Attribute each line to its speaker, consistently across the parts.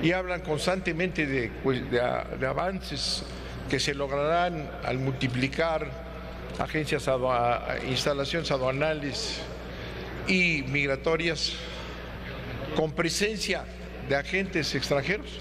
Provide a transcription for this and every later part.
Speaker 1: y hablan constantemente de avances que se lograrán al multiplicar instalaciones aduanales y migratorias con presencia de agentes extranjeros,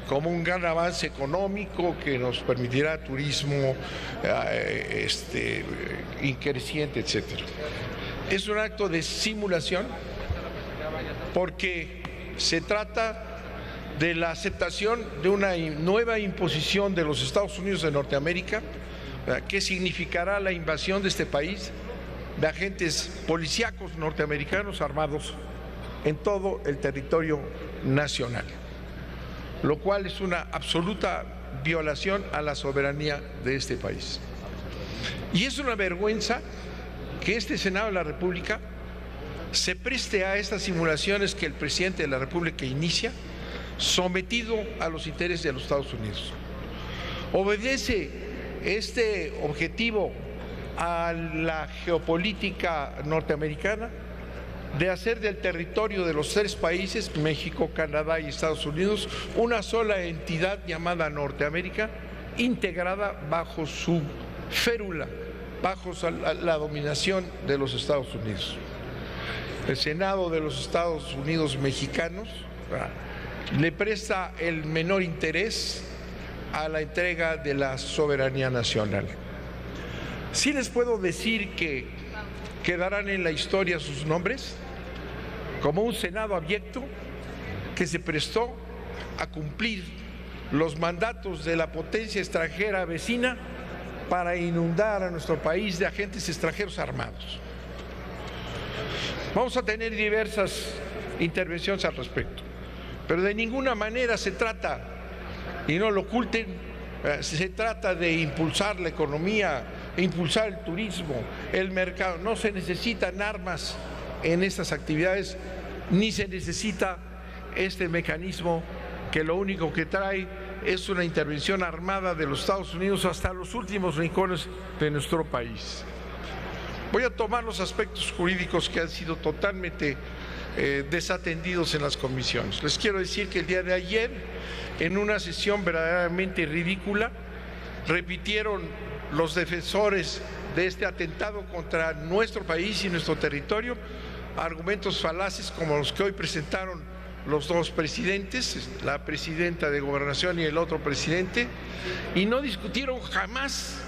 Speaker 1: como un gran avance económico que nos permitirá turismo increciente, etcétera. Es un acto de simulación porque se trata de la aceptación de una nueva imposición de los Estados Unidos de Norteamérica, que significará la invasión de este país de agentes policíacos norteamericanos armados en todo el territorio nacional, lo cual es una absoluta violación a la soberanía de este país. Y es una vergüenza que este Senado de la República se preste a estas simulaciones que el presidente de la República inicia, sometido a los intereses de los Estados Unidos. Obedece este objetivo a la geopolítica norteamericana de hacer del territorio de los tres países, México, Canadá y Estados Unidos, una sola entidad llamada Norteamérica, integrada bajo su férula, bajo la dominación de los Estados Unidos. El Senado de los Estados Unidos mexicanos le presta el menor interés a la entrega de la soberanía nacional. Sí les puedo decir que quedarán en la historia sus nombres como un Senado abyecto que se prestó a cumplir los mandatos de la potencia extranjera vecina para inundar a nuestro país de agentes extranjeros armados. Vamos a tener diversas intervenciones al respecto, pero de ninguna manera se trata, y no lo oculten, se trata de impulsar la economía, impulsar el turismo, el mercado. No se necesitan armas en estas actividades, ni se necesita este mecanismo que lo único que trae es una intervención armada de los Estados Unidos hasta los últimos rincones de nuestro país. Voy a tomar los aspectos jurídicos que han sido totalmente desatendidos en las comisiones. Les quiero decir que el día de ayer, en una sesión verdaderamente ridícula, repitieron los defensores de este atentado contra nuestro país y nuestro territorio argumentos falaces como los que hoy presentaron los dos presidentes, la presidenta de Gobernación y el otro presidente, y no discutieron jamás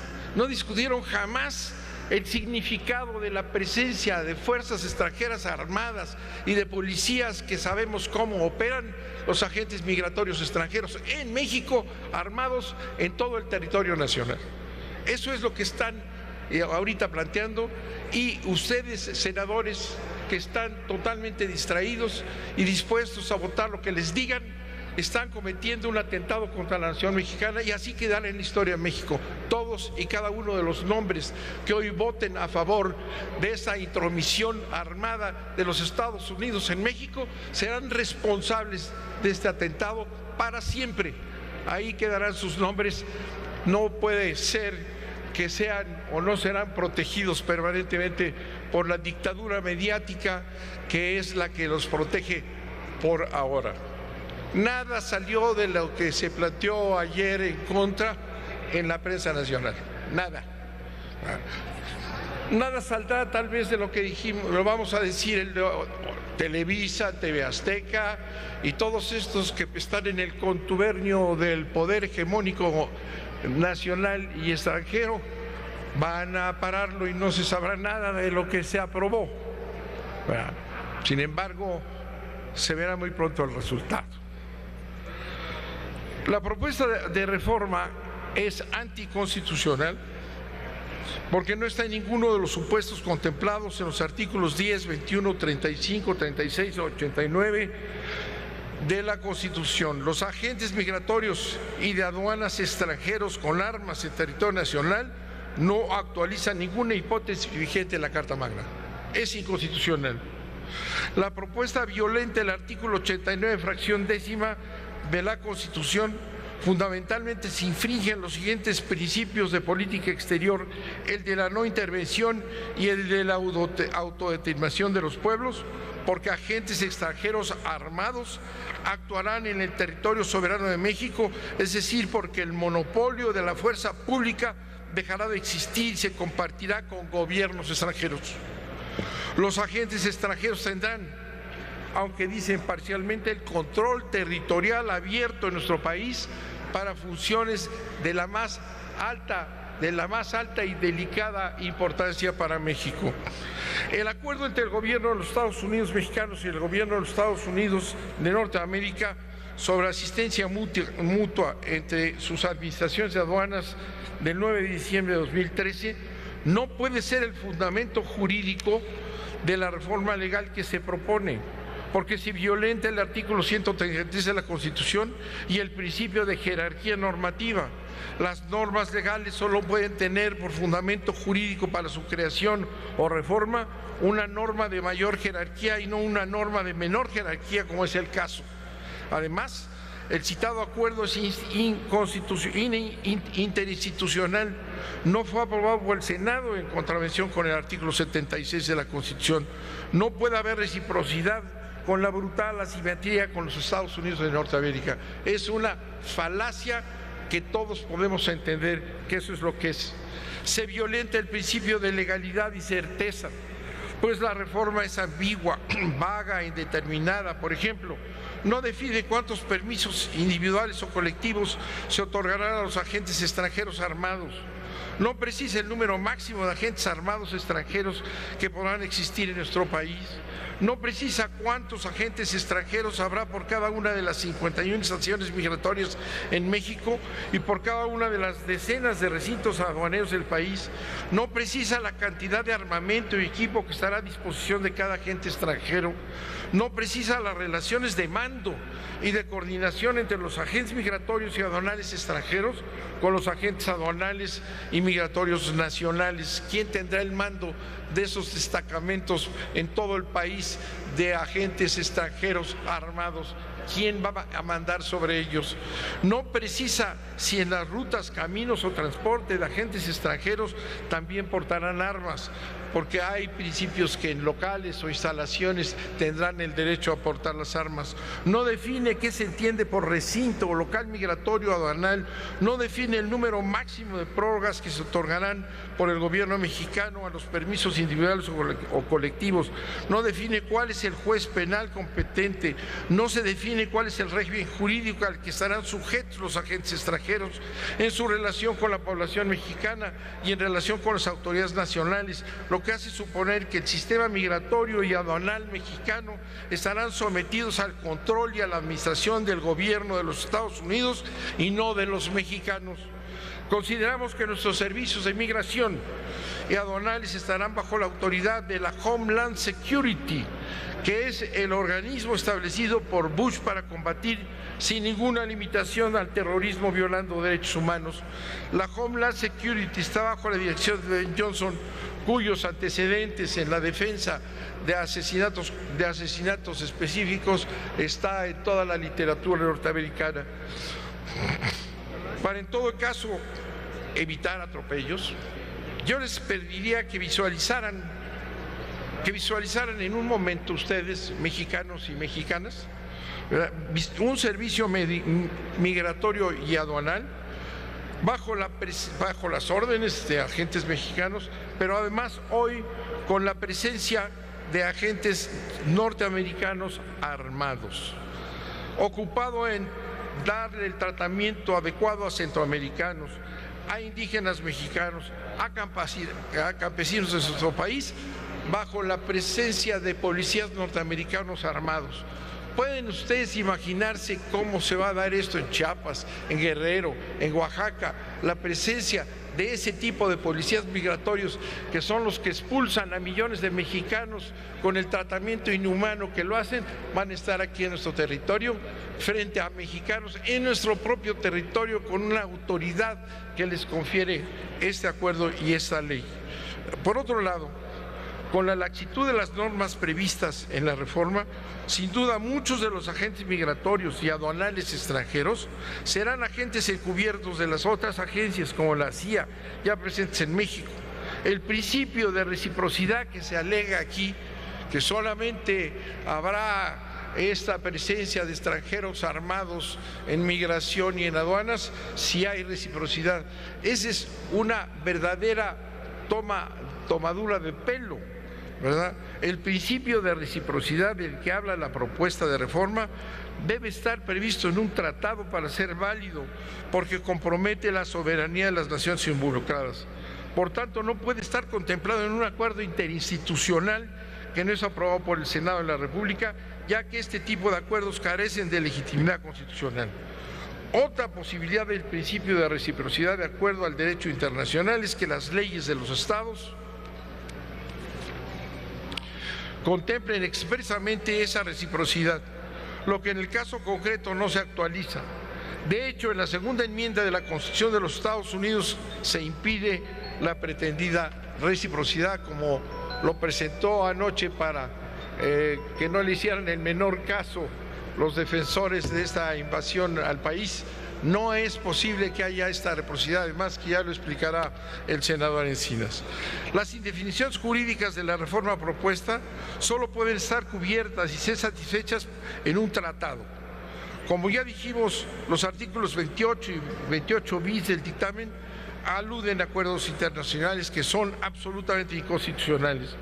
Speaker 1: el significado de la presencia de fuerzas extranjeras armadas y de policías que sabemos cómo operan los agentes migratorios extranjeros en México, armados en todo el territorio nacional. Eso es lo que están ahorita planteando, y ustedes, senadores, que están totalmente distraídos y dispuestos a votar lo que les digan, están cometiendo un atentado contra la nación mexicana, y así quedará en la historia de México. Todos y cada uno de los nombres que hoy voten a favor de esa intromisión armada de los Estados Unidos en México serán responsables de este atentado para siempre. Ahí quedarán sus nombres. No puede ser que sean o no serán protegidos permanentemente por la dictadura mediática que es la que los protege por ahora. Nada salió de lo que se planteó ayer en contra en la prensa nacional, nada. Nada saldrá tal vez de lo que dijimos, lo vamos a decir el de Televisa, TV Azteca y todos estos que están en el contubernio del poder hegemónico nacional y extranjero, van a pararlo y no se sabrá nada de lo que se aprobó. Sin embargo, se verá muy pronto el resultado. La propuesta de reforma es anticonstitucional porque no está en ninguno de los supuestos contemplados en los artículos 10, 21, 35, 36 o 89 de la Constitución. Los agentes migratorios y de aduanas extranjeros con armas en territorio nacional no actualizan ninguna hipótesis vigente en la Carta Magna. Es inconstitucional. La propuesta violenta del artículo 89, fracción décima de la Constitución, Fundamentalmente se infringen los siguientes principios de política exterior: el de la no intervención y el de la autodeterminación de los pueblos, porque agentes extranjeros armados actuarán en el territorio soberano de México, es decir, porque el monopolio de la fuerza pública dejará de existir y se compartirá con gobiernos extranjeros. Los agentes extranjeros tendrán, aunque dicen parcialmente, el control territorial abierto en nuestro país para funciones de la más alta y delicada importancia para México. El acuerdo entre el gobierno de los Estados Unidos mexicanos y el gobierno de los Estados Unidos de Norteamérica sobre asistencia mutua entre sus administraciones de aduanas del 9 de diciembre de 2013 no puede ser el fundamento jurídico de la reforma legal que se propone, porque se violenta el artículo 133 de la Constitución y el principio de jerarquía normativa. Las normas legales solo pueden tener por fundamento jurídico para su creación o reforma una norma de mayor jerarquía y no una norma de menor jerarquía, como es el caso. Además, el citado acuerdo es interinstitucional, no fue aprobado por el Senado en contravención con el artículo 76 de la Constitución. No puede haber reciprocidad con la brutal asimetría con los Estados Unidos de Norteamérica. Es una falacia que todos podemos entender que eso es lo que es. Se violenta el principio de legalidad y certeza, pues la reforma es ambigua, vaga, indeterminada. Por ejemplo, no define cuántos permisos individuales o colectivos se otorgarán a los agentes extranjeros armados. No precisa el número máximo de agentes armados extranjeros que podrán existir en nuestro país. No precisa cuántos agentes extranjeros habrá por cada una de las 51 estaciones migratorias en México y por cada una de las decenas de recintos aduaneros del país. No precisa la cantidad de armamento y equipo que estará a disposición de cada agente extranjero. No precisa las relaciones de mando y de coordinación entre los agentes migratorios y aduanales extranjeros con los agentes aduanales y migratorios nacionales. ¿Quién tendrá el mando de esos destacamentos en todo el país de agentes extranjeros armados? ¿Quién va a mandar sobre ellos? No precisa si en las rutas, caminos o transporte de agentes extranjeros también portarán armas, porque hay principios que en locales o instalaciones tendrán el derecho a portar las armas. No define qué se entiende por recinto o local migratorio aduanal, no define el número máximo de prórrogas que se otorgarán por el gobierno mexicano a los permisos individuales o colectivos, no define cuál es el juez penal competente, no se define cuál es el régimen jurídico al que estarán sujetos los agentes extranjeros en su relación con la población mexicana y en relación con las autoridades nacionales, lo que hace suponer que el sistema migratorio y aduanal mexicano estarán sometidos al control y a la administración del gobierno de los Estados Unidos y no de los mexicanos. Consideramos que nuestros servicios de migración y aduanales estarán bajo la autoridad de la Homeland Security, que es el organismo establecido por Bush para combatir sin ninguna limitación al terrorismo violando derechos humanos. La Homeland Security está bajo la dirección de Ben Johnson, cuyos antecedentes en la defensa de asesinatos específicos está en toda la literatura norteamericana. Para en todo caso evitar atropellos, yo les pediría que visualizaran en un momento ustedes, mexicanos y mexicanas, un servicio migratorio y aduanal bajo las órdenes de agentes mexicanos, pero además hoy con la presencia de agentes norteamericanos armados, ocupado en darle el tratamiento adecuado a centroamericanos, a indígenas mexicanos, a campesinos de nuestro país, bajo la presencia de policías norteamericanos armados. ¿Pueden ustedes imaginarse cómo se va a dar esto en Chiapas, en Guerrero, en Oaxaca? La presencia de ese tipo de policías migratorios que son los que expulsan a millones de mexicanos con el tratamiento inhumano que lo hacen, van a estar aquí en nuestro territorio frente a mexicanos en nuestro propio territorio con una autoridad que les confiere este acuerdo y esta ley. Por otro lado, Con la laxitud de las normas previstas en la reforma, sin duda muchos de los agentes migratorios y aduanales extranjeros serán agentes encubiertos de las otras agencias como la CIA ya presentes en México. El principio de reciprocidad que se alega aquí, que solamente habrá esta presencia de extranjeros armados en migración y en aduanas si hay reciprocidad. Esa es una verdadera tomadura de pelo, ¿verdad? El principio de reciprocidad del que habla la propuesta de reforma debe estar previsto en un tratado para ser válido, porque compromete la soberanía de las naciones involucradas. Por tanto, no puede estar contemplado en un acuerdo interinstitucional que no es aprobado por el Senado de la República, ya que este tipo de acuerdos carecen de legitimidad constitucional. Otra posibilidad del principio de reciprocidad de acuerdo al derecho internacional es que las leyes de los estados contemplen expresamente esa reciprocidad, lo que en el caso concreto no se actualiza. De hecho, en la segunda enmienda de la Constitución de los Estados Unidos se impide la pretendida reciprocidad, como lo presentó anoche para que no le hicieran el menor caso los defensores de esta invasión al país. No es posible que haya esta reciprocidad, además que ya lo explicará el senador Encinas. Las indefiniciones jurídicas de la reforma propuesta solo pueden estar cubiertas y ser satisfechas en un tratado. Como ya dijimos, los artículos 28 y 28 bis del dictamen aluden a acuerdos internacionales que son absolutamente inconstitucionales.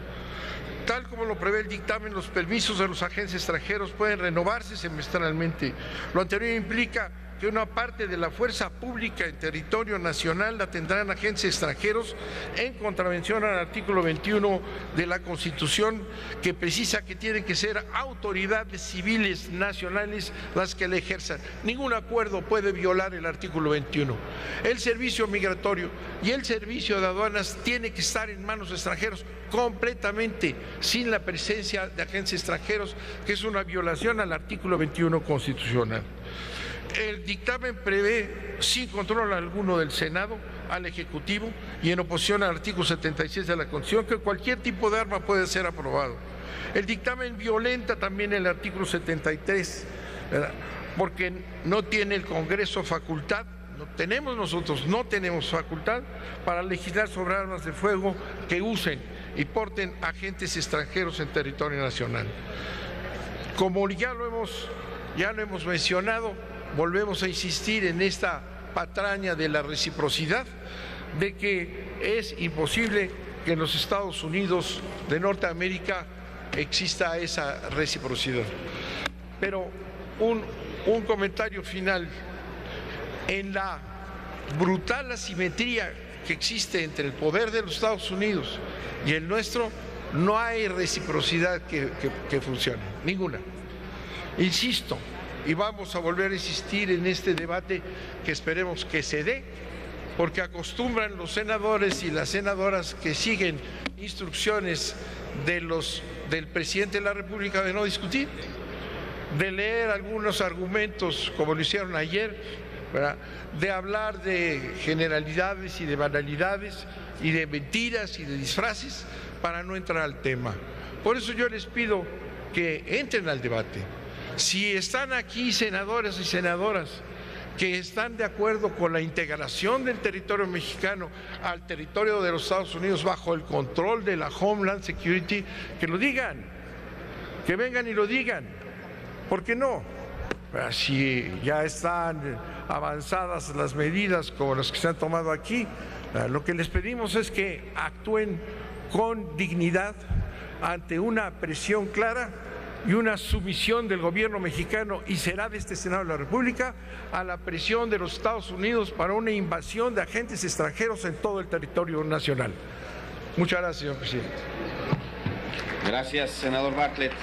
Speaker 1: Tal como lo prevé el dictamen, los permisos de los agentes extranjeros pueden renovarse semestralmente. Lo anterior implica que una parte de la fuerza pública en territorio nacional la tendrán agentes extranjeros en contravención al artículo 21 de la Constitución, que precisa que tienen que ser autoridades civiles nacionales las que la ejerzan. Ningún acuerdo puede violar el artículo 21. El servicio migratorio y el servicio de aduanas tiene que estar en manos de extranjeros completamente, sin la presencia de agentes extranjeros, que es una violación al artículo 21 constitucional. El dictamen prevé, sin control alguno del Senado, al Ejecutivo y en oposición al artículo 76 de la Constitución, que cualquier tipo de arma puede ser aprobado. El dictamen violenta también el artículo 73, ¿verdad?, porque no tiene el Congreso facultad, no tenemos facultad para legislar sobre armas de fuego que usen y porten agentes extranjeros en territorio nacional. Como ya lo hemos mencionado, volvemos a insistir en esta patraña de la reciprocidad, de que es imposible que en los Estados Unidos de Norteamérica exista esa reciprocidad. Pero un comentario final. En la brutal asimetría que existe entre el poder de los Estados Unidos y el nuestro, no hay reciprocidad que funcione, ninguna. Insisto, y vamos a volver a insistir en este debate que esperemos que se dé, porque acostumbran los senadores y las senadoras que siguen instrucciones del presidente de la República de no discutir, de leer algunos argumentos como lo hicieron ayer, ¿verdad?, de hablar de generalidades y de banalidades y de mentiras y de disfraces para no entrar al tema. Por eso yo les pido que entren al debate. Si están aquí senadores y senadoras que están de acuerdo con la integración del territorio mexicano al territorio de los Estados Unidos bajo el control de la Homeland Security, que lo digan, que vengan y lo digan. ¿Por qué no? Si ya están avanzadas las medidas como las que se han tomado aquí, lo que les pedimos es que actúen con dignidad ante una presión clara y una sumisión del gobierno mexicano, y será de este Senado de la República, a la presión de los Estados Unidos para una invasión de agentes extranjeros en todo el territorio nacional. Muchas gracias, señor presidente.
Speaker 2: Gracias, senador Bartlett.